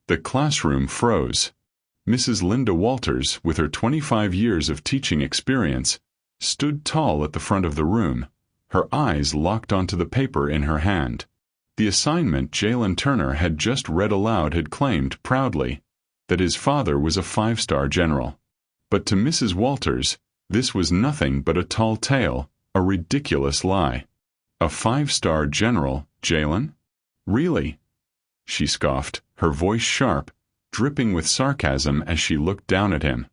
The classroom froze. Mrs. Linda Walters, with her 25 years of teaching experience, stood tall at the front of the room, her eyes locked onto the paper in her hand. The assignment Jalen Turner had just read aloud had claimed proudly that his father was a 5-star general. But to Mrs. Walters, this was nothing but a tall tale, a ridiculous lie. A 5-star general, Jalen? Really? She scoffed, her voice sharp, dripping with sarcasm as she looked down at him.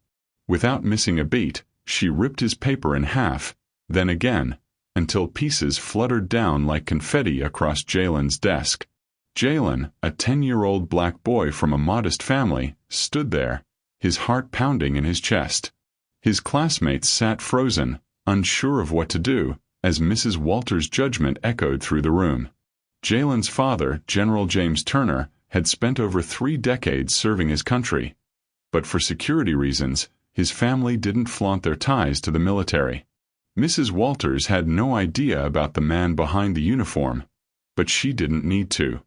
Without missing a beat, she ripped his paper in half, then again, until pieces fluttered down like confetti across Jalen's desk. Jalen, a 10-year-old black boy from a modest family, stood there, his heart pounding in his chest. His classmates sat frozen, unsure of what to do, as Mrs. Walters' judgment echoed through the room. Jalen's father, General James Turner, had spent over 3 decades serving his country, but for security reasons, his family didn't flaunt their ties to the military. Mrs. Walters had no idea about the man behind the uniform, but she didn't need to.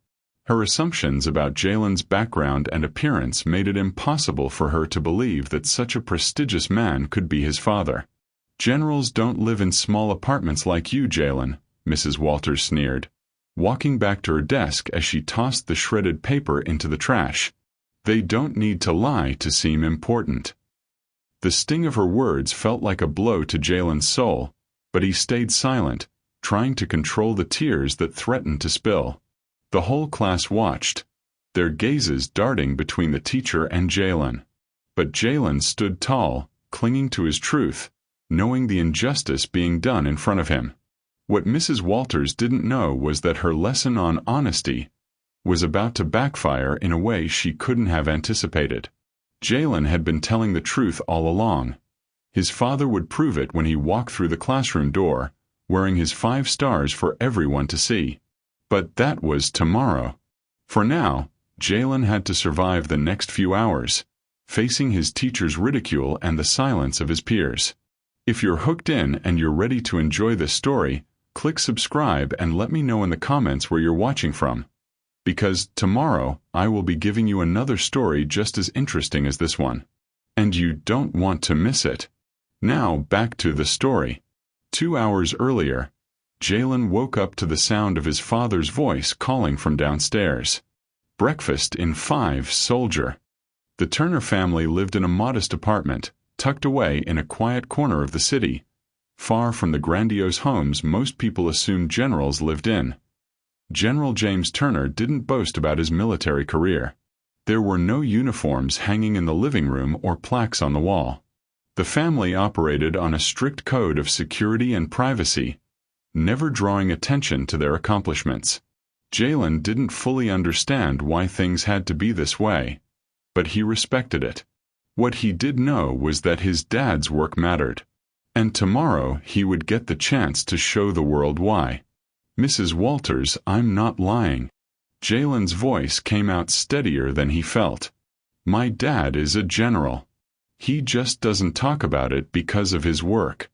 Her assumptions about Jalen's background and appearance made it impossible for her to believe that such a prestigious man could be his father. "Generals don't live in small apartments like you, Jalen," Mrs. Walters sneered, walking back to her desk as she tossed the shredded paper into the trash. "They don't need to lie to seem important." The sting of her words felt like a blow to Jalen's soul, but he stayed silent, trying to control the tears that threatened to spill. The whole class watched, their gazes darting between the teacher and Jalen. But Jalen stood tall, clinging to his truth, knowing the injustice being done in front of him. What Mrs. Walters didn't know was that her lesson on honesty was about to backfire in a way she couldn't have anticipated. Jalen had been telling the truth all along. His father would prove it when he walked through the classroom door, wearing his 5 stars for everyone to see. But that was tomorrow. For now, Jalen had to survive the next few hours, facing his teacher's ridicule and the silence of his peers. If you're hooked in and you're ready to enjoy this story, click subscribe and let me know in the comments where you're watching from. Because tomorrow, I will be giving you another story just as interesting as this one. And you don't want to miss it. Now back to the story. 2 hours earlier, Jalen woke up to the sound of his father's voice calling from downstairs. "Breakfast in 5, soldier." The Turner family lived in a modest apartment, tucked away in a quiet corner of the city, far from the grandiose homes most people assumed generals lived in. General James Turner didn't boast about his military career. There were no uniforms hanging in the living room or plaques on the wall. The family operated on a strict code of security and privacy, never drawing attention to their accomplishments. Jalen didn't fully understand why things had to be this way, but he respected it. What he did know was that his dad's work mattered, and tomorrow he would get the chance to show the world why. "Mrs. Walters, I'm not lying." Jalen's voice came out steadier than he felt. "My dad is a general. He just doesn't talk about it because of his work."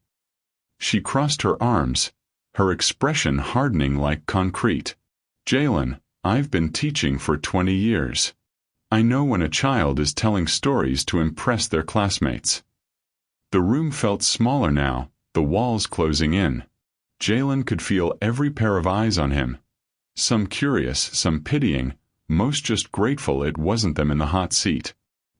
She crossed her arms, her expression hardening like concrete. "Jalen, I've been teaching for 20 years. I know when a child is telling stories to impress their classmates." The room felt smaller now, the walls closing in. Jalen could feel every pair of eyes on him. Some curious, some pitying, most just grateful it wasn't them in the hot seat.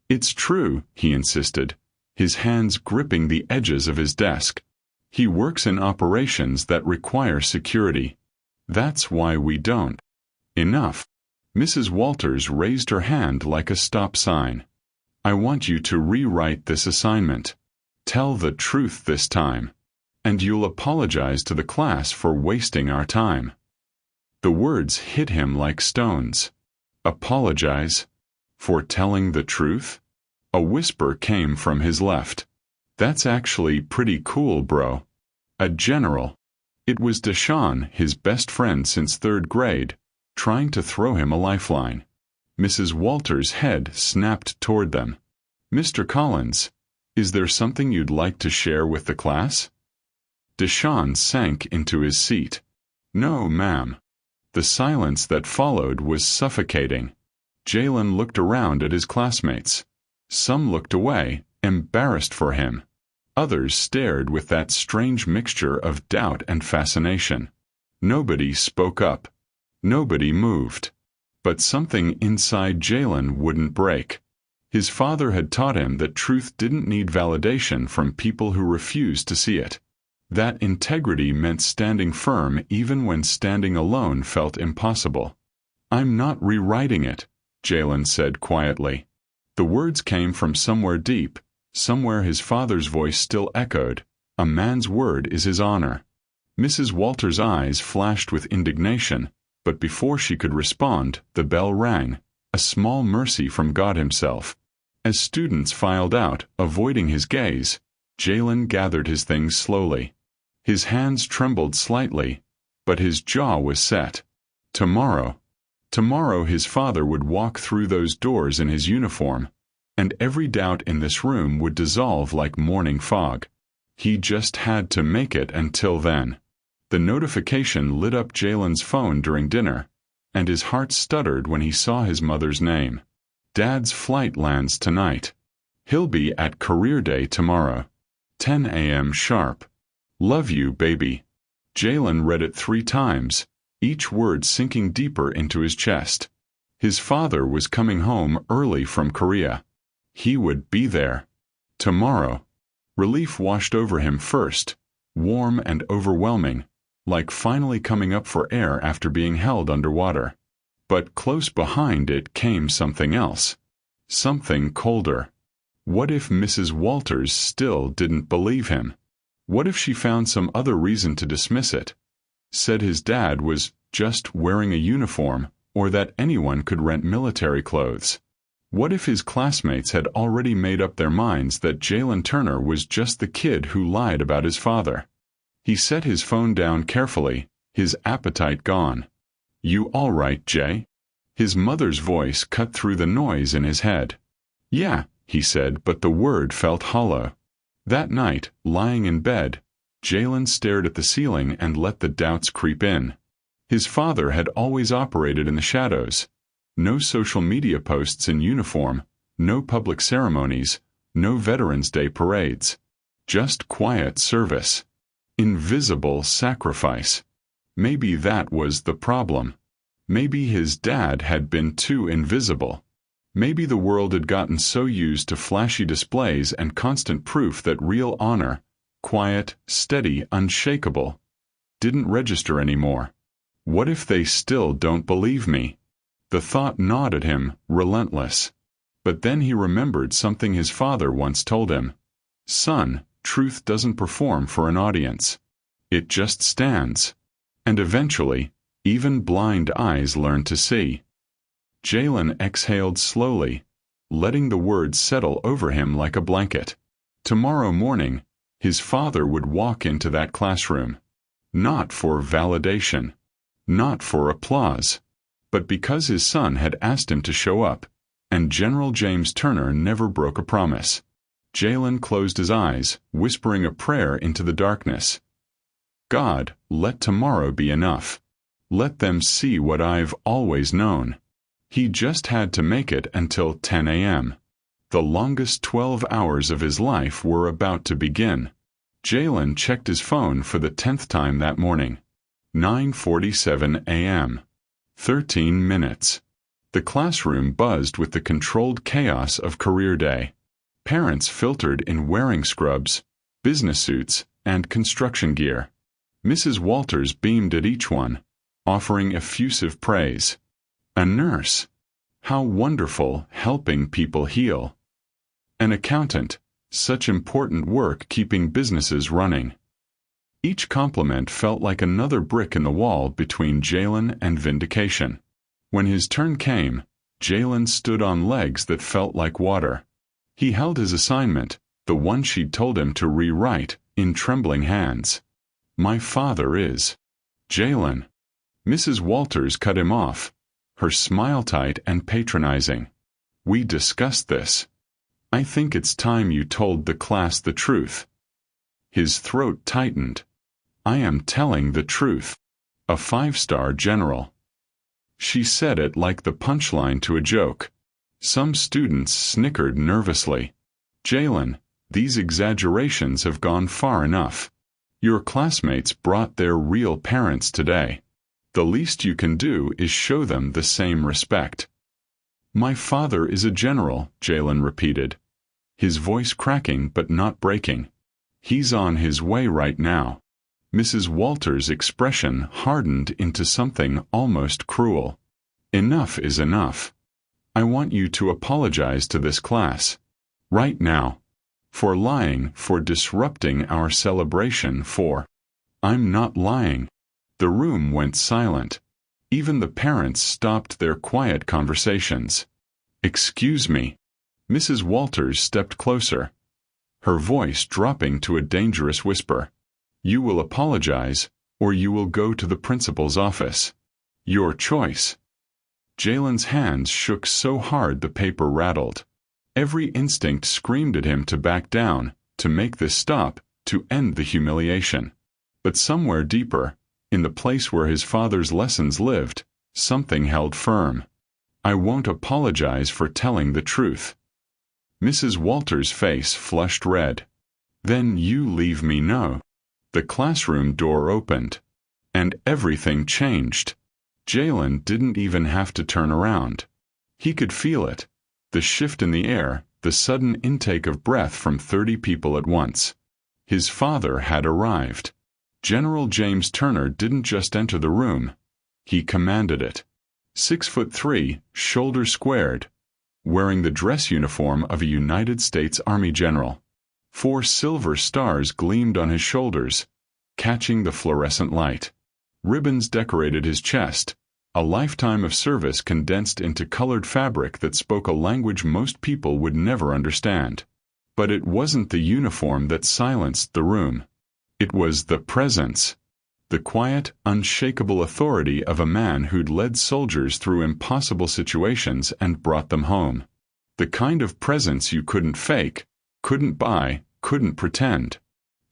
"It's true," he insisted, his hands gripping the edges of his desk. "He works in operations that require security. That's why we don't." "Enough." Mrs. Walters raised her hand like a stop sign. "I want you to rewrite this assignment. Tell the truth this time. And you'll apologize to the class for wasting our time." The words hit him like stones. Apologize? For telling the truth? A whisper came from his left. "That's actually pretty cool, bro. A general." It was Deshawn, his best friend since 3rd grade, trying to throw him a lifeline. Mrs. Walters' head snapped toward them. "Mr. Collins, is there something you'd like to share with the class?" Deshawn sank into his seat. "No, ma'am." The silence that followed was suffocating. Jalen looked around at his classmates. Some looked away, embarrassed for him. Others stared with that strange mixture of doubt and fascination. Nobody spoke up. Nobody moved. But something inside Jalen wouldn't break. His father had taught him that truth didn't need validation from people who refused to see it. That integrity meant standing firm even when standing alone felt impossible. "I'm not rewriting it," Jalen said quietly. The words came from somewhere deep, somewhere his father's voice still echoed. A man's word is his honor. Mrs. Walters' eyes flashed with indignation, but before she could respond, the bell rang, a small mercy from God himself. As students filed out, avoiding his gaze, Jalen gathered his things slowly. His hands trembled slightly, but his jaw was set. Tomorrow his father would walk through those doors in his uniform, and every doubt in this room would dissolve like morning fog. He just had to make it until then. The notification lit up Jalen's phone during dinner, and his heart stuttered when he saw his mother's name. Dad's flight lands tonight. He'll be at career day tomorrow. 10 a.m. sharp. Love you, baby. Jalen read it 3 times, each word sinking deeper into his chest. His father was coming home early from Korea. He would be there. Tomorrow. Relief washed over him first, warm and overwhelming, like finally coming up for air after being held underwater. But close behind it came something else. Something colder. What if Mrs. Walters still didn't believe him? What if she found some other reason to dismiss it? Said his dad was just wearing a uniform, or that anyone could rent military clothes. What if his classmates had already made up their minds that Jalen Turner was just the kid who lied about his father? He set his phone down carefully, his appetite gone. "You all right, Jay?" His mother's voice cut through the noise in his head. "Yeah," he said, but the word felt hollow. That night, lying in bed, Jalen stared at the ceiling and let the doubts creep in. His father had always operated in the shadows. No social media posts in uniform, no public ceremonies, no Veterans Day parades. Just quiet service. Invisible sacrifice. Maybe that was the problem. Maybe his dad had been too invisible. Maybe the world had gotten so used to flashy displays and constant proof that real honor, quiet, steady, unshakable, didn't register anymore. What if they still don't believe me? The thought gnawed at him, relentless. But then he remembered something his father once told him. "Son, truth doesn't perform for an audience. It just stands." And eventually, even blind eyes learn to see. Jalen exhaled slowly, letting the words settle over him like a blanket. Tomorrow morning, his father would walk into that classroom. Not for validation. Not for applause. But because his son had asked him to show up, and General James Turner never broke a promise. Jalen closed his eyes, whispering a prayer into the darkness. "God, let tomorrow be enough. Let them see what I've always known." He just had to make it until 10 a.m. The longest 12 hours of his life were about to begin. Jalen checked his phone for the 10th time that morning. 9:47 a.m. 13 minutes. The classroom buzzed with the controlled chaos of career day. Parents filtered in wearing scrubs, business suits, and construction gear. Mrs. Walters beamed at each one, offering effusive praise. A nurse. How wonderful, helping people heal. An accountant. Such important work keeping businesses running. Each compliment felt like another brick in the wall between Jalen and vindication. When his turn came, Jalen stood on legs that felt like water. He held his assignment, the one she'd told him to rewrite, in trembling hands. "My father is." "Jalen." Mrs. Walters cut him off, her smile tight and patronizing. "We discussed this. I think it's time you told the class the truth." His throat tightened. "I am telling the truth. A 5-star general." She said it like the punchline to a joke. Some students snickered nervously. Jalen, these exaggerations have gone far enough. Your classmates brought their real parents today. The least you can do is show them the same respect. My father is a general, Jalen repeated, his voice cracking but not breaking. He's on his way right now. Mrs. Walters' expression hardened into something almost cruel. Enough is enough. I want you to apologize to this class. Right now. For lying, for disrupting our celebration, for... I'm not lying. The room went silent. Even the parents stopped their quiet conversations. Excuse me. Mrs. Walters stepped closer, her voice dropping to a dangerous whisper. You will apologize, or you will go to the principal's office. Your choice. Jalen's hands shook so hard the paper rattled. Every instinct screamed at him to back down, to make this stop, to end the humiliation. But somewhere deeper, in the place where his father's lessons lived, something held firm. I won't apologize for telling the truth. Mrs. Walters' face flushed red. Then you leave me no. The classroom door opened. And everything changed. Jalen didn't even have to turn around. He could feel it. The shift in the air, the sudden intake of breath from 30 people at once. His father had arrived. General James Turner didn't just enter the room. He commanded it. 6'3", shoulders squared, wearing the dress uniform of a United States Army general. 4 silver stars gleamed on his shoulders, catching the fluorescent light. Ribbons decorated his chest, a lifetime of service condensed into colored fabric that spoke a language most people would never understand. But it wasn't the uniform that silenced the room. It was the presence. The quiet, unshakable authority of a man who'd led soldiers through impossible situations and brought them home. The kind of presence you couldn't fake, couldn't buy, couldn't pretend.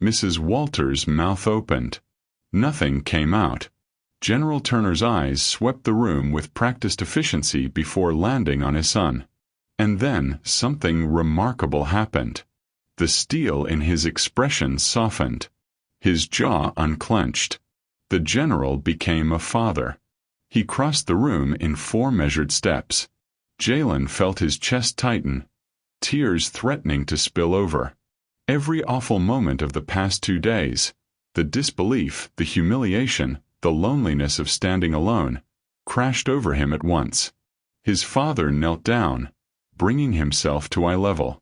Mrs. Walters' mouth opened. Nothing came out. General Turner's eyes swept the room with practiced efficiency before landing on his son. And then something remarkable happened. The steel in his expression softened. His jaw unclenched. The general became a father. He crossed the room in 4 measured steps. Jalen felt his chest tighten, tears threatening to spill over. Every awful moment of the past 2 days, the disbelief, the humiliation, the loneliness of standing alone, crashed over him at once. His father knelt down, bringing himself to eye level.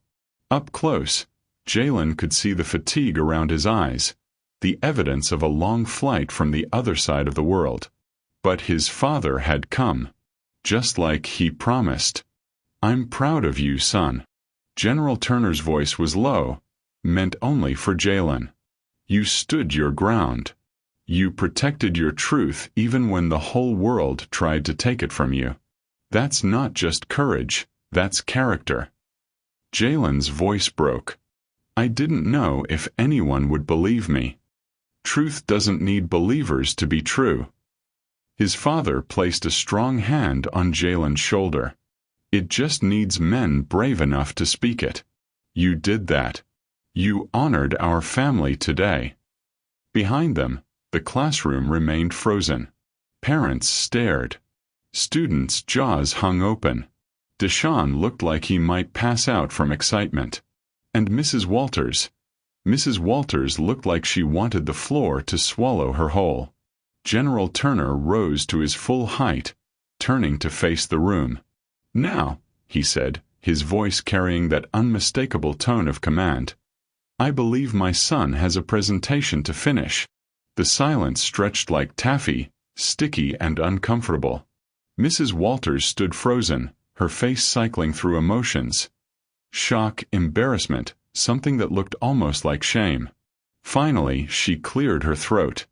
Up close, Jalen could see the fatigue around his eyes, the evidence of a long flight from the other side of the world. But his father had come, just like he promised. I'm proud of you, son. General Turner's voice was low, meant only for Jalen. You stood your ground. You protected your truth even when the whole world tried to take it from you. That's not just courage, that's character. Jalen's voice broke. I didn't know if anyone would believe me. Truth doesn't need believers to be true. His father placed a strong hand on Jalen's shoulder. It just needs men brave enough to speak it. You did that. You honored our family today. Behind them, the classroom remained frozen. Parents stared. Students' jaws hung open. Deshaun looked like he might pass out from excitement. And Mrs. Walters looked like she wanted the floor to swallow her whole. General Turner rose to his full height, turning to face the room. Now, he said, his voice carrying that unmistakable tone of command, I believe my son has a presentation to finish. The silence stretched like taffy, sticky and uncomfortable. Mrs. Walters stood frozen, her face cycling through emotions. Shock, embarrassment, something that looked almost like shame. Finally, she cleared her throat.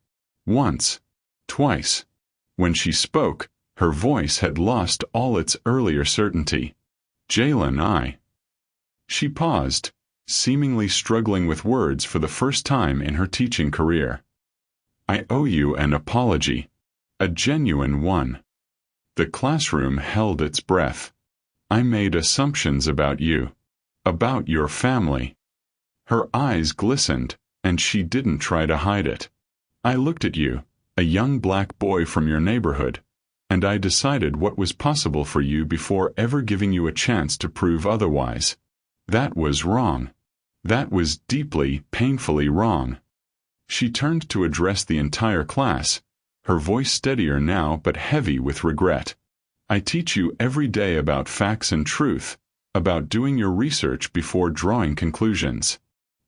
Once. Twice. When she spoke, her voice had lost all its earlier certainty. Jalen, She paused, seemingly struggling with words for the first time in her teaching career. I owe you an apology. A genuine one. The classroom held its breath. I made assumptions about you. About your family. Her eyes glistened, and she didn't try to hide it. I looked at you, a young black boy from your neighborhood, and I decided what was possible for you before ever giving you a chance to prove otherwise. That was wrong. That was deeply, painfully wrong. She turned to address the entire class, her voice steadier now but heavy with regret. I teach you every day about facts and truth, about doing your research before drawing conclusions.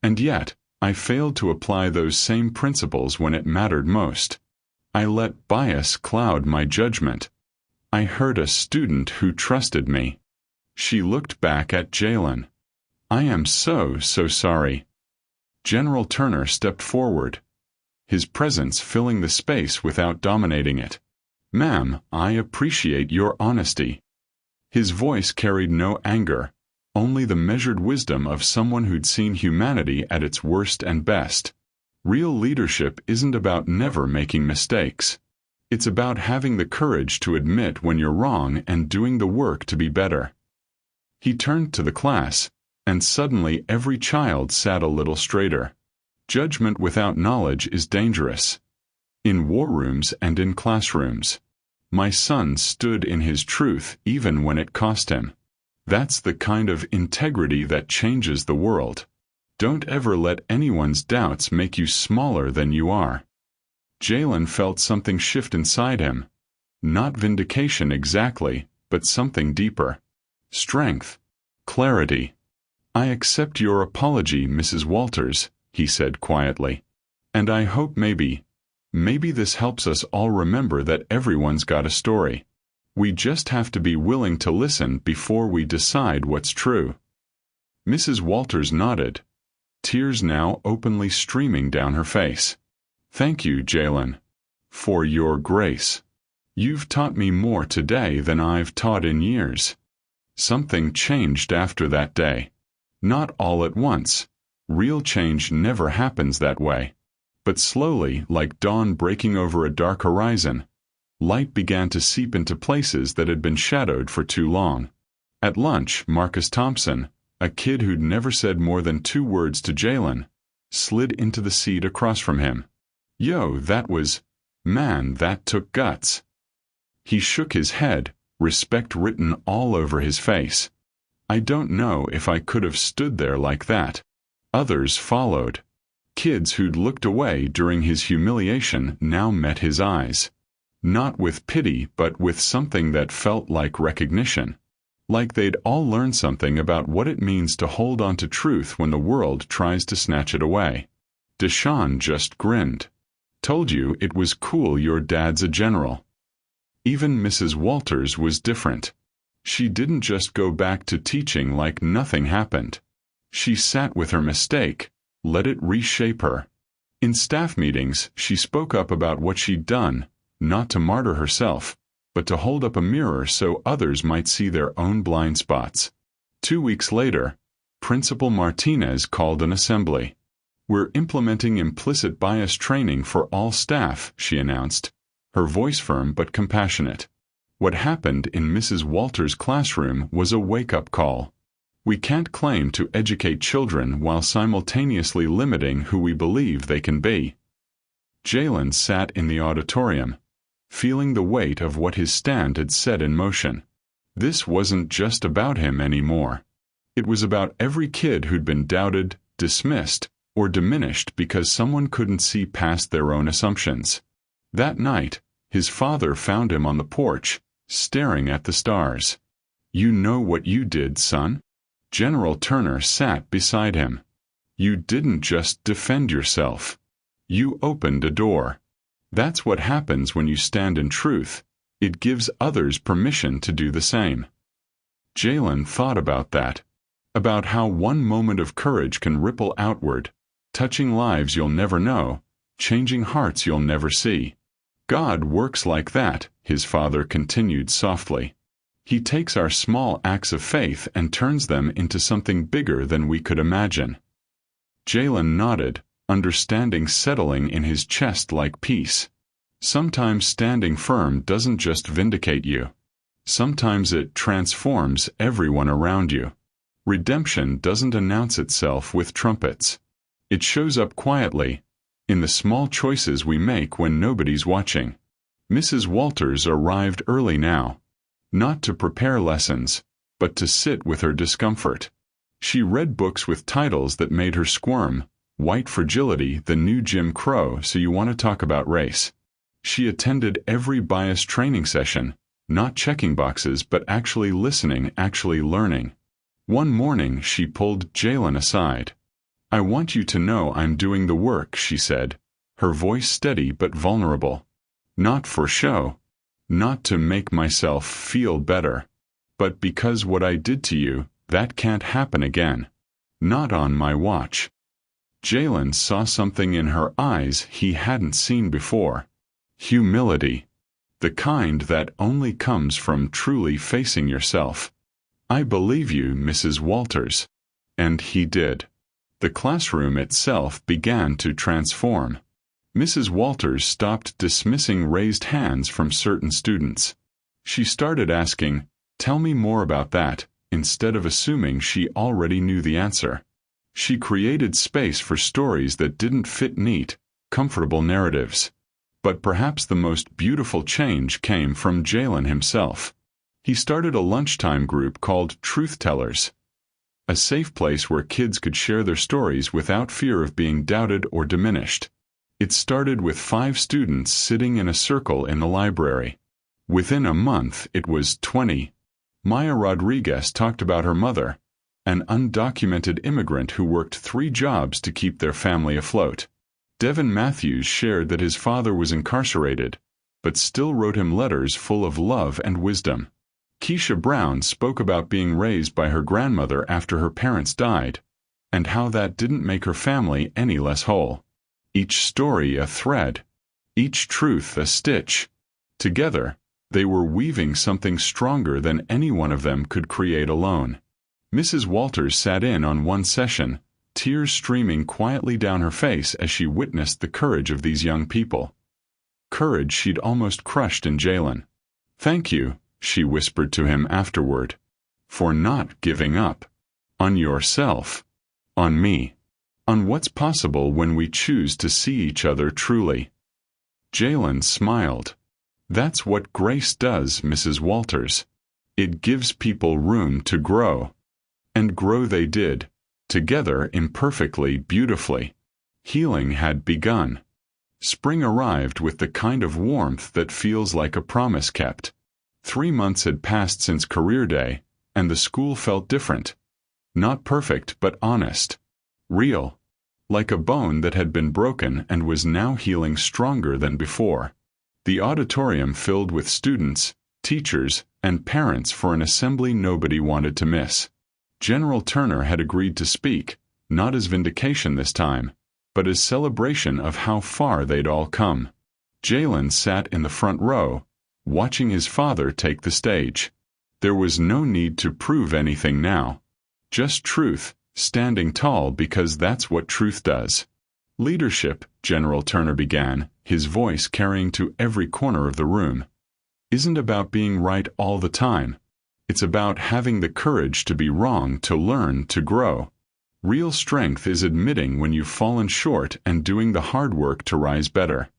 And yet, I failed to apply those same principles when it mattered most. I let bias cloud my judgment. I hurt a student who trusted me. She looked back at Jalen. I am so sorry. General Turner stepped forward, his presence filling the space without dominating it. Ma'am, I appreciate your honesty. His voice carried no anger, only the measured wisdom of someone who'd seen humanity at its worst and best. Real leadership isn't about never making mistakes. It's about having the courage to admit when you're wrong and doing the work to be better. He turned to the class, and suddenly every child sat a little straighter. Judgment without knowledge is dangerous. In war rooms and in classrooms. My son stood in his truth even when it cost him. That's the kind of integrity that changes the world. Don't ever let anyone's doubts make you smaller than you are. Jalen felt something shift inside him. Not vindication exactly, but something deeper. Strength. Clarity. I accept your apology, Mrs. Walters, he said quietly. And I hope maybe this helps us all remember that everyone's got a story. We just have to be willing to listen before we decide what's true. Mrs. Walters nodded, tears now openly streaming down her face. Thank you, Jalen, for your grace. You've taught me more today than I've taught in years. Something changed after that day. Not all at once. Real change never happens that way. But slowly, like dawn breaking over a dark horizon, light began to seep into places that had been shadowed for too long. At lunch, Marcus Thompson, a kid who'd never said more than 2 words to Jalen, slid into the seat across from him. Yo, that took guts. He shook his head, respect written all over his face. I don't know if I could have stood there like that. Others followed. Kids who'd looked away during his humiliation now met his eyes. Not with pity, but with something that felt like recognition. Like they'd all learned something about what it means to hold on to truth when the world tries to snatch it away. Deshaun just grinned. Told you it was cool your dad's a general. Even Mrs. Walters was different. She didn't just go back to teaching like nothing happened. She sat with her mistake, let it reshape her. In staff meetings, she spoke up about what she'd done, not to martyr herself, but to hold up a mirror so others might see their own blind spots. 2 weeks later, Principal Martinez called an assembly. We're implementing implicit bias training for all staff, she announced, her voice firm but compassionate. What happened in Mrs. Walters' classroom was a wake-up call. We can't claim to educate children while simultaneously limiting who we believe they can be. Jalen sat in the auditorium, feeling the weight of what his stand had set in motion. This wasn't just about him anymore. It was about every kid who'd been doubted, dismissed, or diminished because someone couldn't see past their own assumptions. That night, his father found him on the porch, staring at the stars. You know what you did, son? General Turner sat beside him. You didn't just defend yourself. You opened a door. That's what happens when you stand in truth. It gives others permission to do the same. Jalen thought about that. About how one moment of courage can ripple outward, touching lives you'll never know, changing hearts you'll never see. God works like that, his father continued softly. He takes our small acts of faith and turns them into something bigger than we could imagine. Jalen nodded, understanding settling in his chest like peace. Sometimes standing firm doesn't just vindicate you, Sometimes it transforms everyone around you. Redemption doesn't announce itself with trumpets. It shows up quietly, in the small choices we make when nobody's watching. Mrs. Walters arrived early now, not to prepare lessons, but to sit with her discomfort. She read books with titles that made her squirm: White Fragility, The New Jim Crow, So You Want to Talk About Race. She attended every bias training session, not checking boxes but actually listening, actually learning. One morning she pulled Jalen aside. "I want you to know I'm doing the work," she said, her voice steady but vulnerable. "Not for show. Not to make myself feel better. But because what I did to you, that can't happen again. Not on my watch." Jalen saw something in her eyes he hadn't seen before. Humility. The kind that only comes from truly facing yourself. "I believe you, Mrs. Walters." And he did. The classroom itself began to transform. Mrs. Walters stopped dismissing raised hands from certain students. She started asking, "Tell me more about that," instead of assuming she already knew the answer. She created space for stories that didn't fit neat, comfortable narratives. But perhaps the most beautiful change came from Jalen himself. He started a lunchtime group called Truth Tellers, a safe place where kids could share their stories without fear of being doubted or diminished. It started with 5 students sitting in a circle in the library. Within a month, it was 20. Maya Rodriguez talked about her mother, an undocumented immigrant who worked 3 jobs to keep their family afloat. Devin Matthews shared that his father was incarcerated, but still wrote him letters full of love and wisdom. Keisha Brown spoke about being raised by her grandmother after her parents died, and how that didn't make her family any less whole. Each story a thread, each truth a stitch. Together, they were weaving something stronger than any one of them could create alone. Mrs. Walters sat in on one session, tears streaming quietly down her face as she witnessed the courage of these young people. Courage she'd almost crushed in Jalen. "Thank you," she whispered to him afterward, "for not giving up. On yourself. On me. On what's possible when we choose to see each other truly." Jalen smiled. "That's what grace does, Mrs. Walters. It gives people room to grow." And grow they did, together imperfectly, beautifully. Healing had begun. Spring arrived with the kind of warmth that feels like a promise kept. 3 months had passed since career day, and the school felt different. Not perfect, but honest. Real. Like a bone that had been broken and was now healing stronger than before. The auditorium filled with students, teachers, and parents for an assembly nobody wanted to miss. General Turner had agreed to speak, not as vindication this time, but as celebration of how far they'd all come. Jalen sat in the front row, watching his father take the stage. There was no need to prove anything now. Just truth, standing tall because that's what truth does. "Leadership," General Turner began, his voice carrying to every corner of the room, "isn't about being right all the time. It's about having the courage to be wrong, to learn, to grow. Real strength is admitting when you've fallen short and doing the hard work to rise better."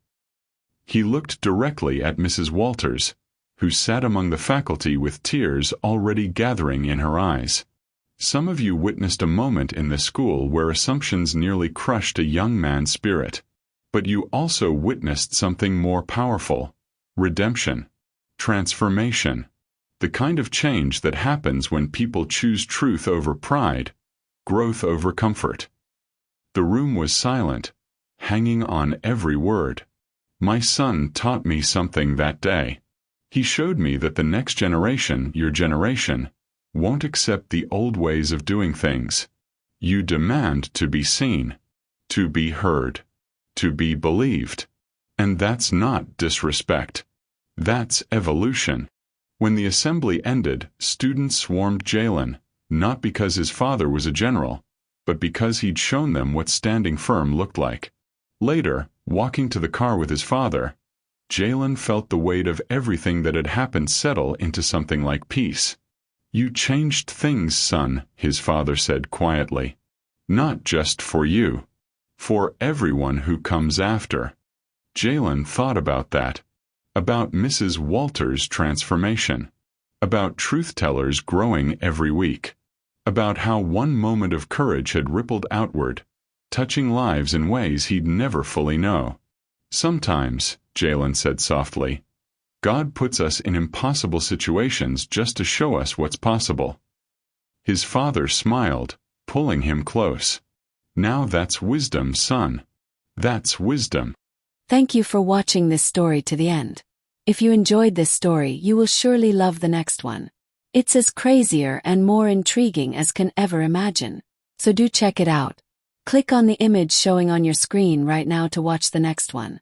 He looked directly at Mrs. Walters, who sat among the faculty with tears already gathering in her eyes. "Some of you witnessed a moment in this school where assumptions nearly crushed a young man's spirit. But you also witnessed something more powerful: redemption, transformation. The kind of change that happens when people choose truth over pride, growth over comfort." The room was silent, hanging on every word. "My son taught me something that day. He showed me that the next generation, your generation, won't accept the old ways of doing things. You demand to be seen, to be heard, to be believed. And that's not disrespect. That's evolution." When the assembly ended, students swarmed Jalen, not because his father was a general, but because he'd shown them what standing firm looked like. Later, walking to the car with his father, Jalen felt the weight of everything that had happened settle into something like peace. You changed things, son, his father said quietly. Not just for you. For everyone who comes after. Jalen thought about that. About Mrs. Walters' transformation. About truth-tellers growing every week. About how one moment of courage had rippled outward, touching lives in ways he'd never fully know. Sometimes, Jalen said softly, God puts us in impossible situations just to show us what's possible. His father smiled, pulling him close. Now that's wisdom, son. That's wisdom. Thank you for watching this story to the end. If you enjoyed this story, you will surely love the next one. It's as crazier and more intriguing as can ever imagine. So do check it out. Click on the image showing on your screen right now to watch the next one.